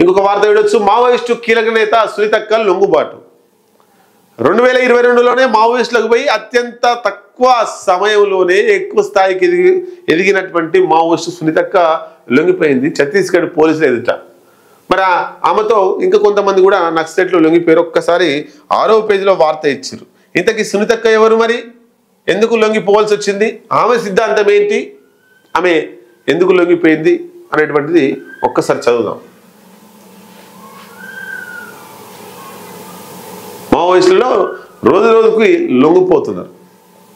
ఇంకొక వార్త విడొచ్చు, మావోయిస్టు కీలక నేత సునీతక్క లొంగుబాటు. 2022లోనే మావోయిస్టులకు పోయి అత్యంత తక్కువ సమయంలోనే ఎక్కువ స్థాయికి ఎదిగినటువంటి మావోయిస్టు సునీతక్క లొంగిపోయింది ఛత్తీస్గఢ్ పోలీసులు ఎదుట. మరి ఆమెతో ఇంకా కొంతమంది కూడా నక్సలైట్లు లొంగిపోయారు. ఒక్కసారి 6వ పేజీలో వార్త ఇచ్చారు. ఇంతకీ సునీతక్క ఎవరు, మరి ఎందుకు లొంగిపోవాల్సి వచ్చింది, ఆమె సిద్ధాంతం ఏంటి, ఆమె ఎందుకు లొంగిపోయింది అనేటువంటిది ఒక్కసారి చదువుదాం. మావోయిస్టులలో రోజు రోజుకి లొంగిపోతున్నారు.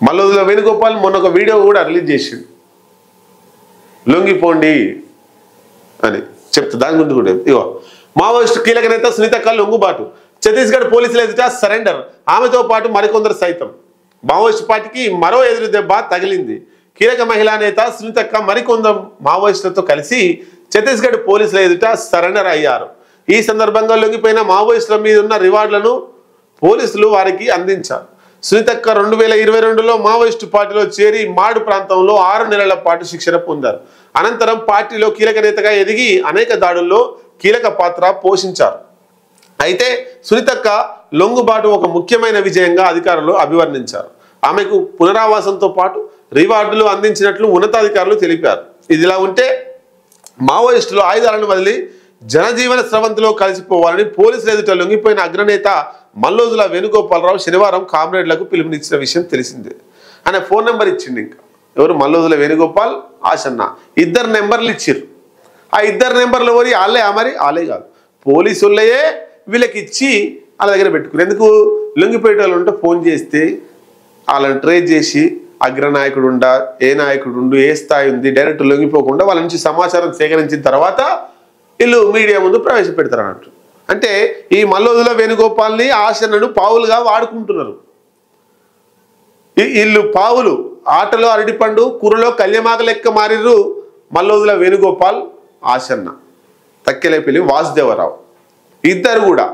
మల్లొదుల వేణుగోపాల్ మొన్న ఒక వీడియో కూడా రిలీజ్ చేసిండు, లొంగిపోండి అని చెప్తా. దాని గురించి కూడా ఇగో, మావోయిస్టు కీలక నేత సునీతక్క లొంగుబాటు, ఛత్తీస్గఢ్ పోలీసుల ఎదుట సరెండర్, ఆమెతో పాటు మరికొందరు సైతం. మావోయిస్టు పార్టీకి మరో ఎదురు దెబ్బ తగిలింది. కీలక మహిళా నేత సునీతక్క మరికొందరు మావోయిస్టులతో కలిసి ఛత్తీస్గఢ్ పోలీసుల ఎదుట సరెండర్ అయ్యారు. ఈ సందర్భంగా లొంగిపోయిన మావోయిస్టుల మీద ఉన్న రివార్డులను పోలీసులు వారికి అందించారు. సునీతక్క 2022లో మావోయిస్టు పార్టీలో చేరి మాడు ప్రాంతంలో 6 నెలల పాటు శిక్షణ పొందారు. అనంతరం పార్టీలో కీలక నేతగా ఎదిగి అనేక దాడుల్లో కీలక పాత్ర పోషించారు. అయితే సునీతక్క లొంగుబాటు ఒక ముఖ్యమైన విజయంగా అధికారులు అభివర్ణించారు. ఆమెకు పునరావాసంతో పాటు రివార్డులు అందించినట్లు ఉన్నతాధికారులు తెలిపారు. ఇదిలా ఉంటే మావోయిస్టులు ఆయుధాలను వదిలి జనజీవన స్రవంతిలో కలిసిపోవాలని పోలీసులు ఎదుట లొంగిపోయిన అగ్రనేత మల్లోజుల వేణుగోపాలరావు శనివారం కామ్రేడ్లకు పిలుపునిచ్చిన విషయం తెలిసిందే. ఆయన ఫోన్ నెంబర్ ఇచ్చిండు. ఇంకా ఎవరు, మల్లోజుల వేణుగోపాల్, ఆశన్న, 2 నెంబర్లు ఇచ్చిర్రు. ఆ 2 నెంబర్లు ఎవరి, వాళ్ళే మరి, వాళ్ళే కాదు, పోలీసులయే వీళ్ళకి ఇచ్చి వాళ్ళ దగ్గర పెట్టుకుని. ఎందుకు, లొంగిపోయే వాళ్ళు ఉంటే ఫోన్ చేస్తే వాళ్ళని ట్రేస్ చేసి అగ్రనాయకుడు ఉండా, ఏ నాయకుడు ఉండు, ఏ స్థాయి ఉంది, డైరెక్ట్ లొంగిపోకుండా వాళ్ళ నుంచి సమాచారం సేకరించిన తర్వాత వీళ్ళు మీడియా ముందు ప్రవేశపెడతారు అన్నట్టు. అంటే ఈ మల్లోజుల వేణుగోపాల్ని, ఆశన్నను పావులుగా వాడుకుంటున్నారు. వీళ్ళు పావులు, ఆటలో అరటిపండు, కూరలో కళ్యమాక లెక్క మారిర్రు మల్లోజుల వేణుగోపాల్, ఆశన్న, తక్కెలేపల్లి వాసుదేవరావు. ఇద్దరు కూడా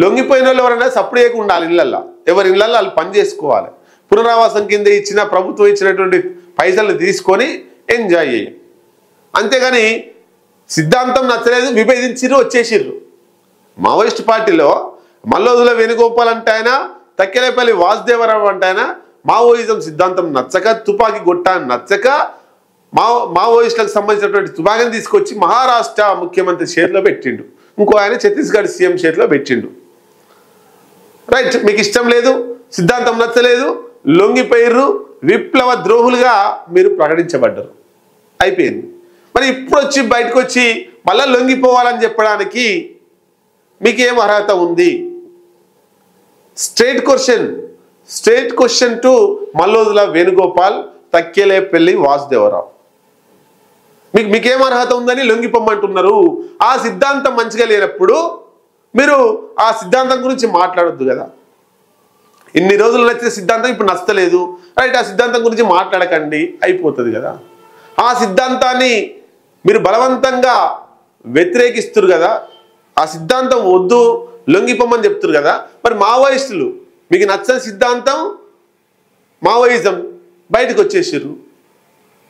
లొంగిపోయిన వాళ్ళు ఎవరైనా సప్పుడు చేయకుండా ఉండాలి ఇళ్ళల్లో, ఎవరి ఇళ్ళల్లో వాళ్ళు పని చేసుకోవాలి. పునరావాసం కింద ఇచ్చిన ప్రభుత్వం ఇచ్చినటువంటి పైసలు తీసుకొని ఎంజాయ్ చేయాలి. అంతేగాని సిద్ధాంతం నచ్చలేదు, విభేదించిర్రు, వచ్చేసిర్రు. మావోయిస్ట్ పార్టీలో మల్లోజుల వేణుగోపాల్ అంటే ఆయన, తక్కెలేపల్లి వాసుదేవరావు అంటే ఆయన మావోయిజం సిద్ధాంతం నచ్చక, తుపాకీ గొట్టా నచ్చక మావోయిస్టులకు సంబంధించినటువంటి తుపాకీని తీసుకొచ్చి మహారాష్ట్ర ముఖ్యమంత్రి చేతిలో పెట్టిండు, ఇంకో ఆయన ఛత్తీస్గఢ్ సీఎం చేతిలో పెట్టిండు. రైట్, మీకు ఇష్టం లేదు, సిద్ధాంతం నచ్చలేదు, లొంగిపోయిర్రు, విప్లవ ద్రోహులుగా మీరు ప్రకటించబడ్డారు, అయిపోయింది. మరి ఇప్పుడు వచ్చి బయటకు వచ్చి మళ్ళీ లొంగిపోవాలని చెప్పడానికి మీకేం అర్హత ఉంది? Straight question to Mallojula Venugopal, Takkellapalli Vasudevarao. మీకేం అర్హత ఉందని లొంగిపోమ్మంటున్నారు? ఆ సిద్ధాంతం మంచిగా లేనప్పుడు మీరు ఆ సిద్ధాంతం గురించి మాట్లాడొద్దు కదా. ఇన్ని రోజులు నచ్చిన సిద్ధాంతం ఇప్పుడు నచ్చలేదు, రైట్, ఆ సిద్ధాంతం గురించి మాట్లాడకండి, అయిపోతుంది కదా. ఆ సిద్ధాంతాన్ని మీరు బలవంతంగా వ్యతిరేకిస్తున్నారు కదా, ఆ సిద్ధాంతం వద్దు, లొంగిపోమని చెప్తున్నారు కదా. మరి మావోయిస్టులు, మీకు నచ్చని సిద్ధాంతం మావోయిజం, బయటకు వచ్చేసారు.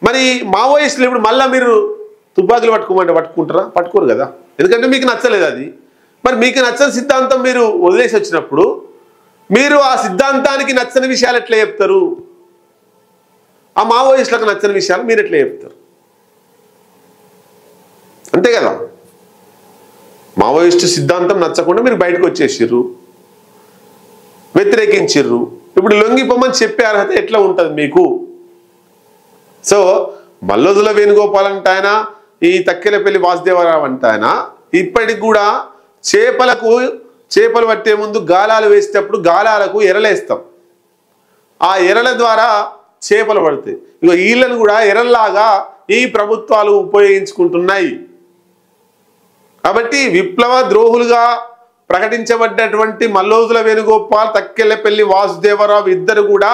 మరి మావోయిస్టులు ఇప్పుడు మళ్ళీ మీరు తుపాకులు పట్టుకోమంటే పట్టుకుంటారా? పట్టుకోరు కదా, ఎందుకంటే మీకు నచ్చలేదు అది. మరి మీకు నచ్చని సిద్ధాంతం మీరు వదిలేసి వచ్చినప్పుడు మీరు ఆ సిద్ధాంతానికి నచ్చని విషయాలు ఎట్లా చెప్తారు? ఆ మావోయిస్టులకు నచ్చని విషయాలు మీరు ఎట్లా చెప్తారు? అంతే కదా. మావోయిస్టు సిద్ధాంతం నచ్చకుండా మీరు బయటకు వచ్చేసిర్రు, వ్యతిరేకించిర్రు. ఇప్పుడు లొంగిపోమని చెప్పే అర్హత ఎట్లా ఉంటుంది మీకు? సో మల్లోజుల వేణుగోపాల్ అంటే ఆయన, ఈ తక్కెలేపల్లి వాసుదేవరావు అంటే ఆయన ఇప్పటికి కూడా చేపలు పట్టే ముందు గాలాలు వేసేటప్పుడు గాలాలకు ఎరలేస్తాం, ఆ ఎరల ద్వారా చేపలు పడతాయి. ఇక వీళ్ళను కూడా ఎరల్లాగా ఈ ప్రభుత్వాలు ఉపయోగించుకుంటున్నాయి. కాబట్టి విప్లవ ద్రోహులుగా ప్రకటించబడ్డటువంటి మల్లోజుల వేణుగోపాల్, తక్కెలేపల్లి వాసుదేవరావు ఇద్దరు కూడా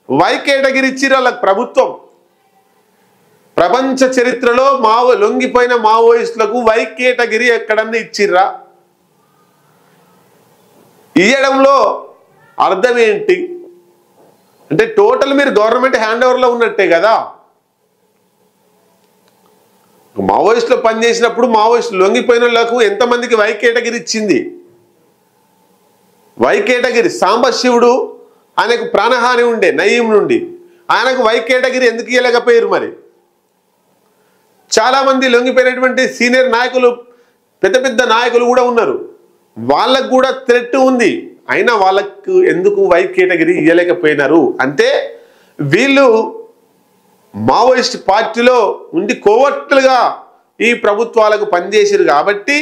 వై కేటగిరీ ఇచ్చిర్రు వాళ్ళకి ప్రభుత్వం. ప్రపంచ చరిత్రలో లొంగిపోయిన మావోయిస్టులకు వై కేటగిరీ ఎక్కడన్నా ఇచ్చిర్రా? ఇయ్యడంలో అర్థం ఏంటి అంటే టోటల్ మీరు గవర్నమెంట్ హ్యాండ్ ఓవర్లో ఉన్నట్టే కదా. మావోయిస్టులో పనిచేసినప్పుడు మావోయిస్టులు లొంగిపోయిన వాళ్ళకు ఎంతమందికి వై కేటగిరీ ఇచ్చింది? వై కేటగిరీ సాంబశివుడు ఆయనకు ప్రాణహాని ఉండే నయీం నుండి, ఆయనకు వై కేటగిరీ ఎందుకు ఇవ్వలేకపోయారు? మరి చాలామంది లొంగిపోయినటువంటి సీనియర్ నాయకులు, పెద్ద పెద్ద నాయకులు కూడా ఉన్నారు, వాళ్ళకు కూడా థ్రెట్ ఉంది, అయినా వాళ్ళకు ఎందుకు వై కేటగిరీ ఇవ్వలేకపోయినారు అంటే వీళ్ళు మావోయిస్ట్ పార్టీలో ఉండి కోవర్టులుగా ఈ ప్రభుత్వాలకు పనిచేసారు కాబట్టి,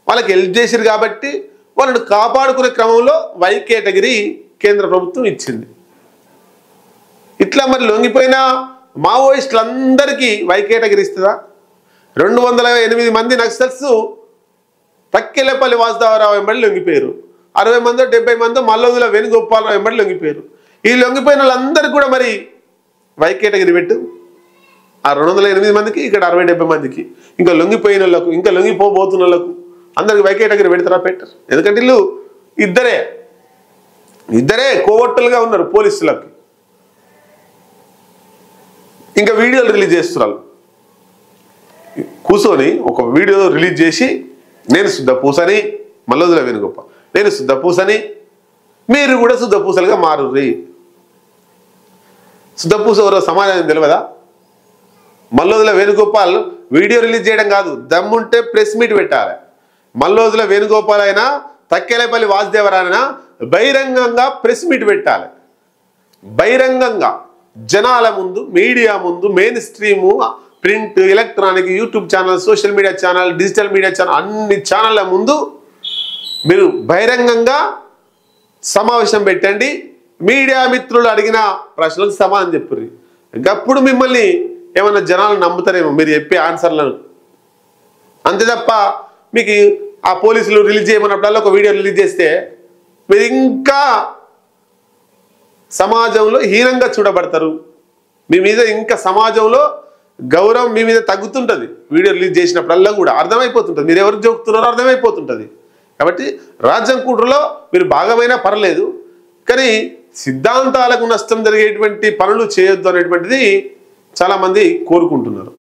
వాళ్ళకి హెల్ప్ చేశారు కాబట్టి వాళ్ళని కాపాడుకునే క్రమంలో వై కేటగిరీ కేంద్ర ప్రభుత్వం ఇచ్చింది. ఇట్లా మరి లొంగిపోయిన మావోయిస్టులందరికీ వై కేటగిరీ ఇస్తుందా? 208 మంది నక్సల్స్ తక్కెలపల్లి వాసుదేవరావు వెంబడి లొంగిపోయారు. 60 మందో 70 మందో మల్లొదుల వేణుగోపాలరావు వెంబడి లొంగిపోయారు. ఈ లొంగిపోయిన వాళ్ళందరికీ కూడా మరి వై కేటగిరీ పెట్టు. ఆ 208 మందికి, ఇక్కడ 60-70 మందికి, ఇంకా లొంగిపోయిన వాళ్ళకు, ఇంకా లొంగిపోబోతున్న వాళ్ళకు అందరికి వై కేటగిరీ పెడతారా? పెట్టరు. ఎందుకంటే వీళ్ళు ఇద్దరే కోవట్టులుగా ఉన్నారు పోలీసులకు. ఇంకా వీడియోలు రిలీజ్ చేస్తున్నారు. కూర్చొని ఒక వీడియో రిలీజ్ చేసి, నేను శుద్ధ పూసని, మల్లొదుల వేణుగోపాల్ నేను శుద్ధ పూసని, మీరు కూడా శుద్ధ పూసలుగా మారుర్రి. శుద్ధ పూస ఎవరో సమాజం తెలియదా? మల్లొదుల వేణుగోపాల్ వీడియో రిలీజ్ చేయడం కాదు, దమ్ముంటే ప్రెస్ మీట్ పెట్టాలి. మల్లొదుల వేణుగోపాల్ అయినా తక్కెలపల్లి వాసుదేవరాయన బహిరంగంగా ప్రెస్ మీట్ పెట్టాలి. బహిరంగంగా జనాల ముందు, మీడియా ముందు, main stream, print, electronic, YouTube channel, social media channel, digital media channel, అన్ని ఛానళ్ళ ముందు మీరు బహిరంగంగా సమావేశం పెట్టండి. మీడియా మిత్రులు అడిగిన ప్రశ్నలకు సమాధానం చెప్పుర్రి. ఇంకప్పుడు మిమ్మల్ని ఏమన్నా జనాలు నమ్ముతారేమో మీరు చెప్పే ఆన్సర్లను. అంతే తప్ప మీకు ఆ పోలీసులు రిలీజ్ చేయమన్నప్పుడల్లా ఒక వీడియో రిలీజ్ చేస్తే మీరు ఇంకా సమాజంలో హీనంగా చూడబడతారు. మీ మీద ఇంకా సమాజంలో గౌరవం మీ మీద తగ్గుతుంటుంది. వీడియో రిలీజ్ చేసినప్పుడల్లా కూడా అర్థమైపోతుంటుంది మీరు ఎవరికి జోకుతున్నారో అర్థమైపోతుంటుంది. కాబట్టి రాజ్యం కుట్రలో మీరు భాగమైనా పర్లేదు, కానీ సిద్ధాంతాలకు నష్టం జరిగేటువంటి పనులు చేయొద్దు అనేటువంటిది చాలామంది కోరుకుంటున్నారు.